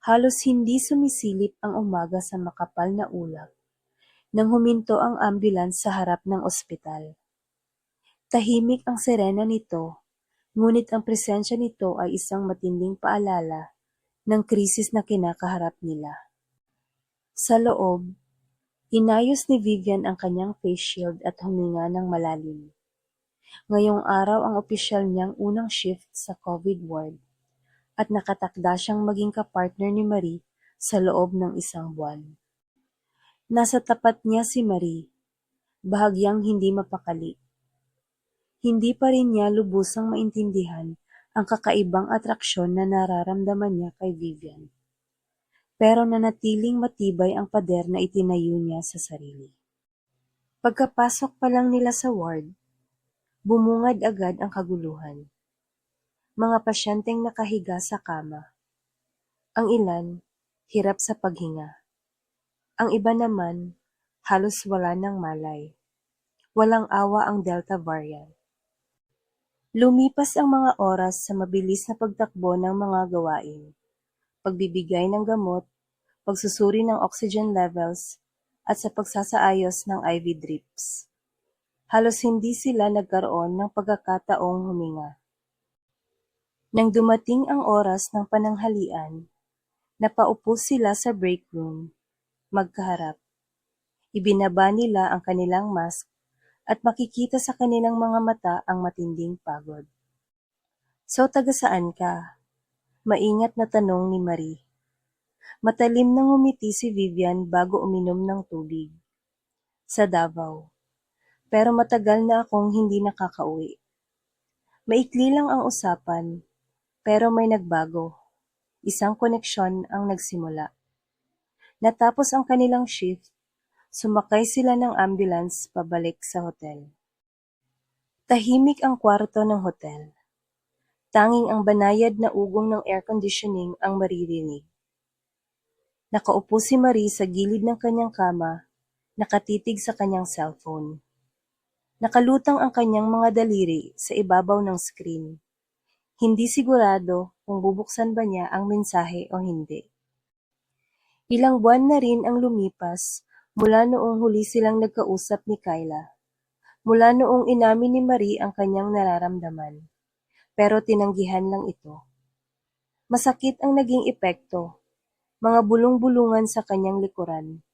Halos hindi sumisilip ang umaga sa makapal na ulap nang huminto ang ambulance sa harap ng ospital. Tahimik ang sirena nito, ngunit ang presensya nito ay isang matinding paalala ng krisis na kinakaharap nila. Sa loob, inayos ni Vivian ang kanyang face shield at huminga ng malalim. Ngayong araw ang opisyal niyang unang shift sa COVID ward at nakatakda siyang maging kapartner ni Marie sa loob ng isang buwan. Nasa tapat niya si Marie, bahagyang hindi mapakali. Hindi pa rin niya lubusang maintindihan ang kakaibang atraksyon na nararamdaman niya kay Vivian. Pero nanatiling matibay ang pader na itinayo niya sa sarili. Pagkapasok pa lang nila sa ward, bumungad agad ang kaguluhan. Mga pasyenteng nakahiga sa kama. Ang ilan, hirap sa paghinga. Ang iba naman, halos wala ng malay. Walang awa ang Delta variant. Lumipas ang mga oras sa mabilis na pagtakbo ng mga gawain. Pagbibigay ng gamot, pagsusuri ng oxygen levels, at sa pagsasaayos ng IV drips. Halos hindi sila nagkaroon ng pagkakataong huminga. Nang dumating ang oras ng pananghalian, napaupo sila sa break room, magkaharap. Ibinaba nila ang kanilang mask at makikita sa kanilang mga mata ang matinding pagod. So taga saan ka? Maingat na tanong ni Marie. Matalim nang ngumiti si Vivian bago uminom ng tubig. Sa Davao. Pero matagal na akong hindi nakakauwi. Maikli lang ang usapan, pero may nagbago. Isang koneksyon ang nagsimula. Natapos ang kanilang shift, sumakay sila ng ambulance pabalik sa hotel. Tahimik ang kwarto ng hotel. Tanging ang banayad na ugong ng air conditioning ang maririnig. Nakaupo si Marie sa gilid ng kanyang kama, nakatitig sa kanyang cellphone. Nakalutang ang kanyang mga daliri sa ibabaw ng screen. Hindi sigurado kung bubuksan ba niya ang mensahe o hindi. Ilang buwan na rin ang lumipas mula noong huli silang nagkausap ni Kyla. Mula noong inamin ni Marie ang kanyang nararamdaman. Pero tinanggihan lang ito. Masakit ang naging epekto. Mga bulong-bulungan sa kanyang likuran.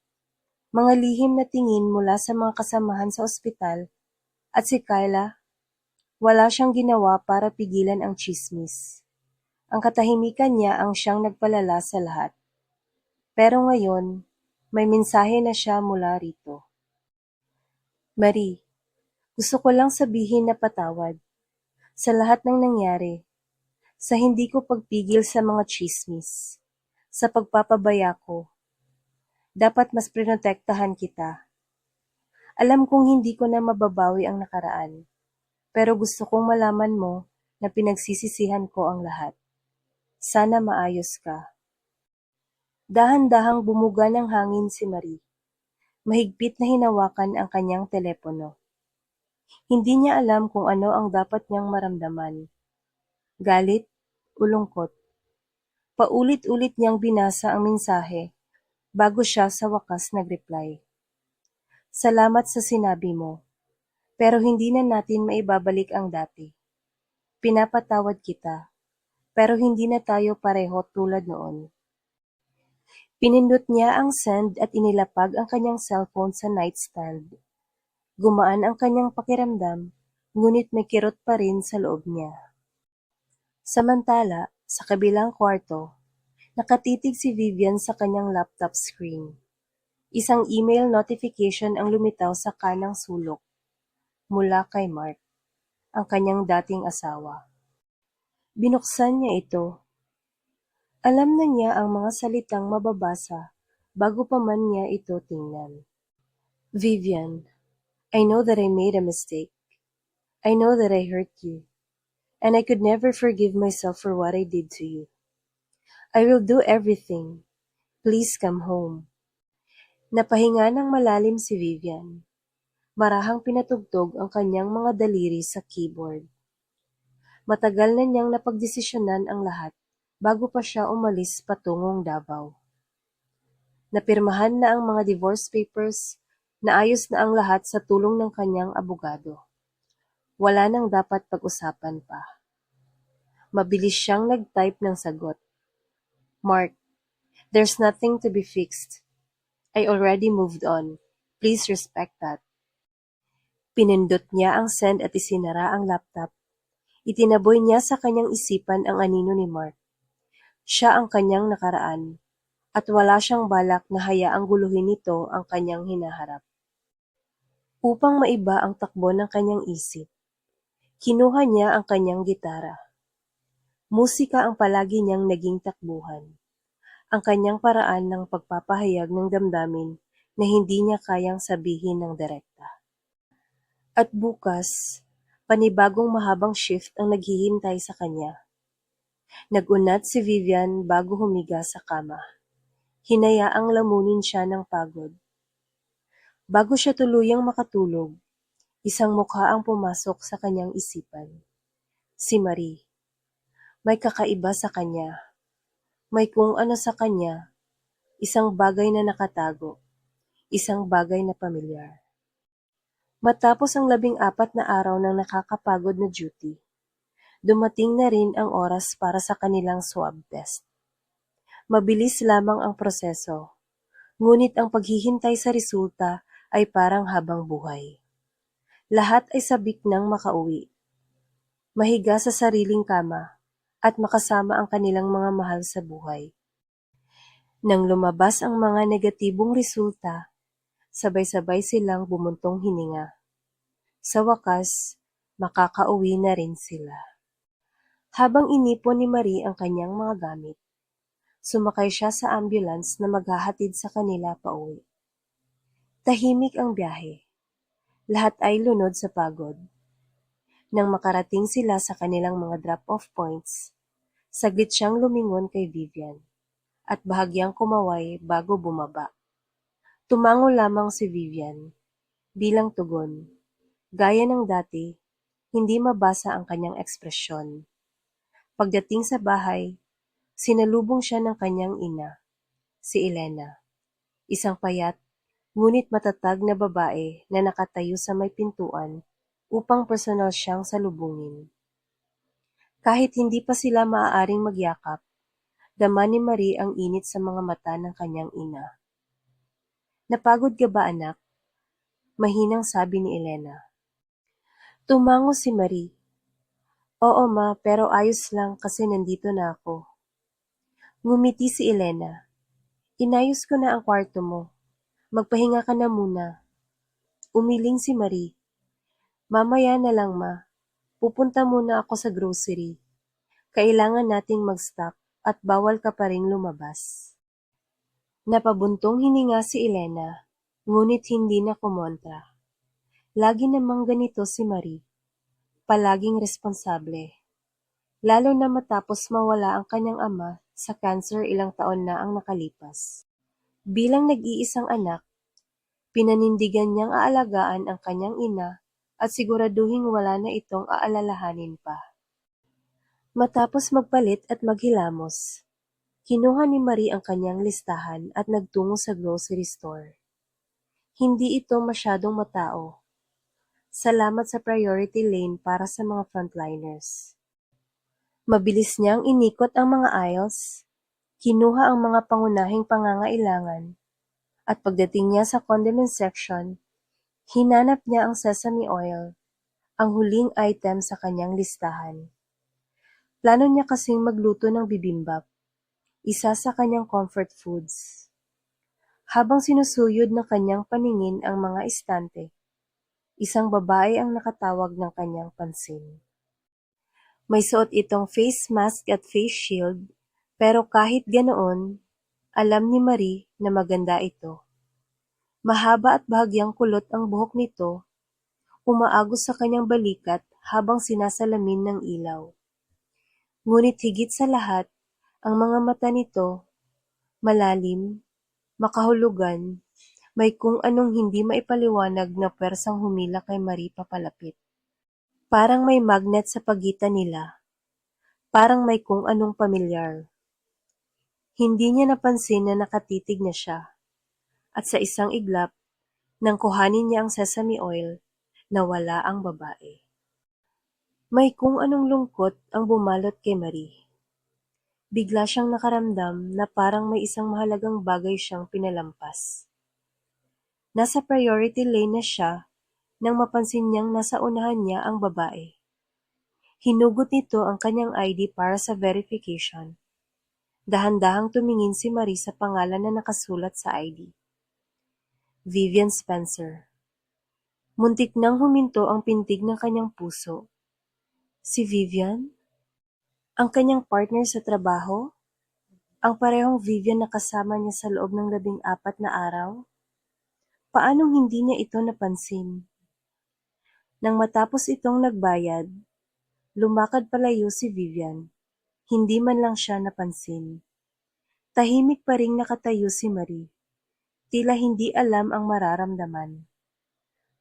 Mga lihim na tingin mula sa mga kasamahan sa ospital. At si Kyla, wala siyang ginawa para pigilan ang tsismis. Ang katahimikan niya ang siyang nagpalala sa lahat. Pero ngayon, may mensahe na siya mula rito. Marie, gusto ko lang sabihin na patawad. Sa lahat ng nangyari, sa hindi ko pagpigil sa mga tsismis, sa pagpapabaya ko. Dapat mas prinotektahan kita. Alam kong hindi ko na mababawi ang nakaraan. Pero gusto kong malaman mo na pinagsisisihan ko ang lahat. Sana maayos ka. Dahan-dahang bumuga ng hangin si Marie. Mahigpit na hinawakan ang kanyang telepono. Hindi niya alam kung ano ang dapat niyang maramdaman. Galit o lungkot. Paulit-ulit niyang binasa ang mensahe bago siya sa wakas nag-reply. Salamat sa sinabi mo. Pero hindi na natin maibabalik ang dati. Pinapatawad kita, pero hindi na tayo pareho tulad noon. Pinindot niya ang send at inilapag ang kanyang cellphone sa nightstand. Gumaan ang kanyang pakiramdam, ngunit may kirot pa rin sa loob niya. Samantala, sa kabilang kwarto, nakatitig si Vivian sa kanyang laptop screen. Isang email notification ang lumitaw sa kanang sulok. Mula kay Mark, ang kanyang dating asawa. Binuksan niya ito. Alam na niya ang mga salitang mababasa bago pa man niya ito tingnan. Vivian, I know that I made a mistake. I know that I hurt you. And I could never forgive myself for what I did to you. I will do everything. Please come home. Napahinga ng malalim si Vivian. Marahang pinatugtog ang kanyang mga daliri sa keyboard. Matagal na niyang napagdesisyonan ang lahat bago pa siya umalis patungong Davao. Napirmahan na ang mga divorce papers, naayos na ang lahat sa tulong ng kanyang abogado. Wala nang dapat pag-usapan pa. Mabilis siyang nag-type ng sagot. Mark, there's nothing to be fixed. I already moved on. Please respect that. Pinindot niya ang send at isinara ang laptop. Itinaboy niya sa kanyang isipan ang anino ni Mark. Siya ang kanyang nakaraan, at wala siyang balak na hayaang guluhin nito ang kanyang hinaharap. Upang maiba ang takbo ng kanyang isip, kinuha niya ang kanyang gitara. Musika ang palagi niyang naging takbuhan, ang kanyang paraan ng pagpapahayag ng damdamin na hindi niya kayang sabihin ng direkta. At bukas, panibagong mahabang shift ang naghihintay sa kanya. Nagunat si Vivian bago humiga sa kama. Hinayaang lamunin siya ng pagod. Bago siya tuluyang makatulog, isang mukha ang pumasok sa kanyang isipan. Si Marie. May kakaiba sa kanya. May kung ano sa kanya. Isang bagay na nakatago. Isang bagay na pamilyar. Matapos ang 14 na araw ng nakakapagod na duty, dumating na rin ang oras para sa kanilang swab test. Mabilis lamang ang proseso, ngunit ang paghihintay sa resulta ay parang habang buhay. Lahat ay sabik nang makauwi. Mahiga sa sariling kama at makasama ang kanilang mga mahal sa buhay. Nang lumabas ang mga negatibong resulta, sabay-sabay silang bumuntong hininga. Sa wakas, makakauwi na rin sila. Habang inipon ni Marie ang kanyang mga gamit, sumakay siya sa ambulance na maghahatid sa kanila pauwi. Tahimik ang biyahe. Lahat ay lunod sa pagod. Nang makarating sila sa kanilang mga drop-off points, saglit siyang lumingon kay Vivian at bahagyang kumaway bago bumaba. Tumango lamang si Vivian bilang tugon. Gaya ng dati, hindi mabasa ang kanyang ekspresyon. Pagdating sa bahay, sinalubong siya ng kanyang ina, si Elena, isang payat ngunit matatag na babae na nakatayo sa may pintuan upang personal siyang salubungin. Kahit hindi pa sila maaaring magyakap, dama ni Marie ang init sa mga mata ng kanyang ina. Napagod ka ba, anak? Mahinang sabi ni Elena. Tumango si Marie. Oo ma, pero ayos lang kasi nandito na ako. Ngumiti si Elena. Inayos ko na ang kwarto mo. Magpahinga ka na muna. Umiling si Marie. Mamaya na lang ma. Pupunta muna ako sa grocery. Kailangan nating mag-stock at bawal ka pa ring lumabas. Napabuntong hininga si Elena, ngunit hindi na kumontra. Lagi namang ganito si Marie. Palaging responsable. Lalo na matapos mawala ang kanyang ama sa cancer ilang taon na ang nakalipas. Bilang nag-iisang anak, pinanindigan niyang aalagaan ang kanyang ina at siguraduhing wala na itong aalalahanin pa. Matapos magpalit at maghilamos, kinuha ni Marie ang kanyang listahan at nagtungo sa grocery store. Hindi ito masyadong matao. Salamat sa priority lane para sa mga frontliners. Mabilis niyang inikot ang mga aisles, kinuha ang mga pangunahing pangangailangan, at pagdating niya sa condiment section, hinanap niya ang sesame oil, ang huling item sa kanyang listahan. Plano niya kasing magluto ng bibimbap, isa sa kanyang comfort foods. Habang sinusuyod ng kanyang paningin ang mga istante, isang babae ang nakatawag ng kanyang pansin. May suot itong face mask at face shield, pero kahit ganoon, alam ni Marie na maganda ito. Mahaba at bahagyang kulot ang buhok nito, umaagos sa kanyang balikat habang sinasalamin ng ilaw. Ngunit higit sa lahat, ang mga mata nito, malalim, makahulugan, may kung anong hindi maipaliwanag na pwersang humila kay Marie papalapit. Parang may magnet sa pagitan nila. Parang may kung anong pamilyar. Hindi niya napansin na nakatitig na siya, at sa isang iglap, nang kuhanin niya ang sesame oil, nawala ang babae. May kung anong lungkot ang bumalot kay Marie. Bigla siyang nakaramdam na parang may isang mahalagang bagay siyang pinalampas. Nasa priority lane na siya nang mapansin niyang nasa unahan niya ang babae. Hinugot nito ang kanyang ID para sa verification. Dahan-dahang tumingin si Marie sa pangalan na nakasulat sa ID. Vivian Spencer. Muntik nang huminto ang pintig ng kanyang puso. Si Vivian? Ang kanyang partner sa trabaho? Ang parehong Vivian na kasama niya sa loob ng 14 na araw? Paanong hindi niya ito napansin? Nang matapos itong nagbayad, lumakad palayo si Vivian. Hindi man lang siya napansin. Tahimik pa ring nakatayo si Marie. Tila hindi alam ang mararamdaman.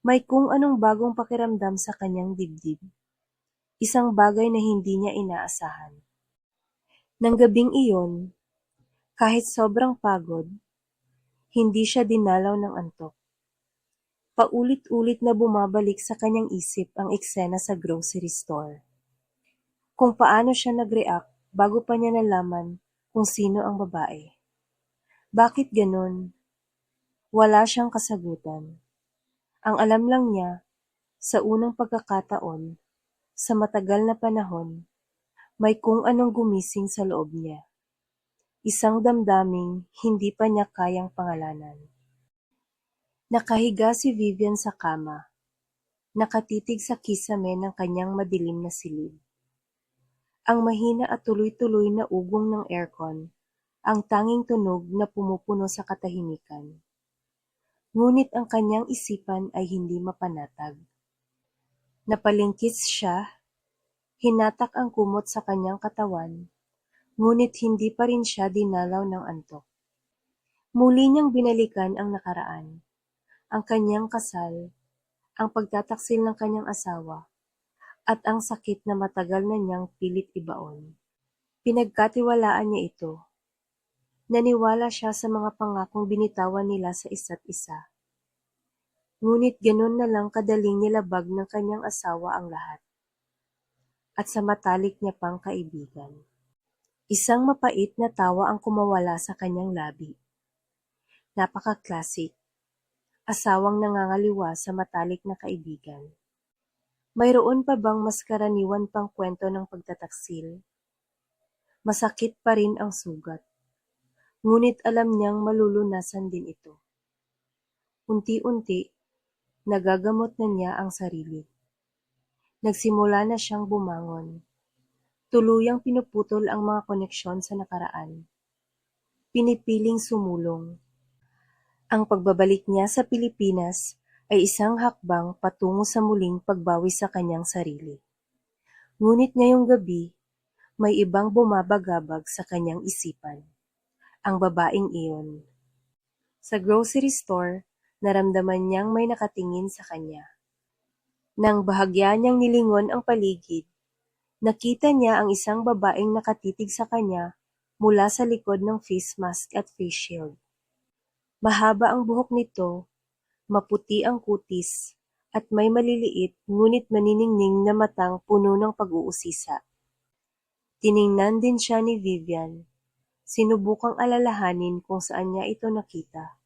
May kung anong bagong pakiramdam sa kanyang dibdib. Isang bagay na hindi niya inaasahan. Nang gabing iyon, kahit sobrang pagod, hindi siya dinalaw ng antok. Paulit-ulit na bumabalik sa kanyang isip ang eksena sa grocery store. Kung paano siya nag-react bago pa niya nalaman kung sino ang babae. Bakit ganon? Wala siyang kasagutan. Ang alam lang niya, sa unang pagkakataon, sa matagal na panahon, may kung anong gumising sa loob niya. Isang damdaming hindi pa niya kayang pangalanan. Nakahiga si Vivian sa kama, nakatitig sa kisame ng kanyang madilim na silid. Ang mahina at tuloy-tuloy na ugong ng aircon, ang tanging tunog na pumupuno sa katahimikan. Ngunit ang kanyang isipan ay hindi mapanatag. Napalingkis siya, hinatak ang kumot sa kanyang katawan, ngunit hindi pa rin siya dinalaw ng antok. Muli niyang binalikan ang nakaraan, ang kanyang kasal, ang pagtataksil ng kanyang asawa, at ang sakit na matagal na niyang pilit ibaon. Pinagkatiwalaan niya ito. Naniwala siya sa mga pangakong binitawan nila sa isa't isa. Ngunit ganun na lang kadaling nilabag ng kanyang asawa ang lahat. At sa matalik niya pang kaibigan. Isang mapait na tawa ang kumawala sa kanyang labi. Napaka-classic. Asawang nangangaliwa sa matalik na kaibigan. Mayroon pa bang mas karaniwan pang kwento ng pagtataksil? Masakit pa rin ang sugat. Ngunit alam niyang malulunasan din ito. Unti-unti, nagagamot na niya ang sarili. Nagsimula na siyang bumangon. Tuluyang pinuputol ang mga koneksyon sa nakaraan. Pinipiling sumulong. Ang pagbabalik niya sa Pilipinas ay isang hakbang patungo sa muling pagbawi sa kanyang sarili. Ngunit ngayong gabi, may ibang bumabagabag sa kanyang isipan. Ang babaeng iyon. Sa grocery store, naramdaman niyang may nakatingin sa kanya. Nang bahagya niyang nilingon ang paligid, nakita niya ang isang babaeng nakatitig sa kanya mula sa likod ng face mask at face shield. Mahaba ang buhok nito, maputi ang kutis, at may maliliit ngunit maniningning na matang puno ng pag-uusisa. Tiningnan din siya ni Vivian. Sinubukang alalahanin kung saan niya ito nakita.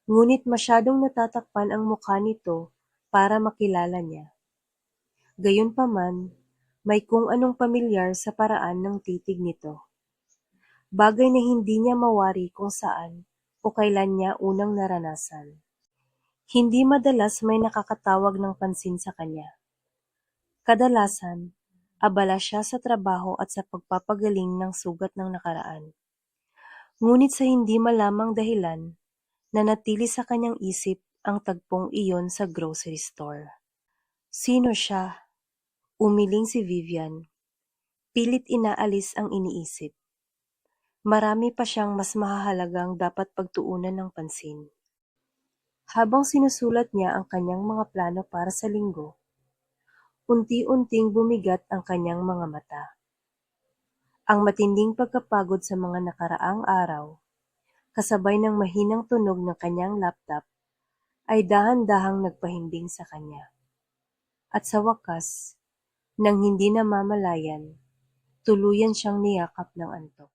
Ngunit masyadong natatakpan ang mukha nito para makilala niya. Gayunpaman, may kung anong pamilyar sa paraan ng titig nito. Bagay na hindi niya mawari kung saan o kailan niya unang naranasan. Hindi madalas may nakakatawag ng pansin sa kanya. Kadalasan, abala siya sa trabaho at sa pagpapagaling ng sugat ng nakaraan. Ngunit sa hindi malamang dahilan, nanatili sa kanyang isip ang tagpong iyon sa grocery store. Sino siya? Umiling si Vivian. Pilit inaalis ang iniisip. Marami pa siyang mas mahahalagang dapat pagtuunan ng pansin. Habang sinusulat niya ang kanyang mga plano para sa linggo, unti-unting bumigat ang kanyang mga mata. Ang matinding pagkapagod sa mga nakaraang araw, kasabay ng mahinang tunog ng kanyang laptop, ay dahan-dahang nagpahimbing sa kanya. At sa wakas, nang hindi namamalayan, tuluyan siyang niyakap ng antok.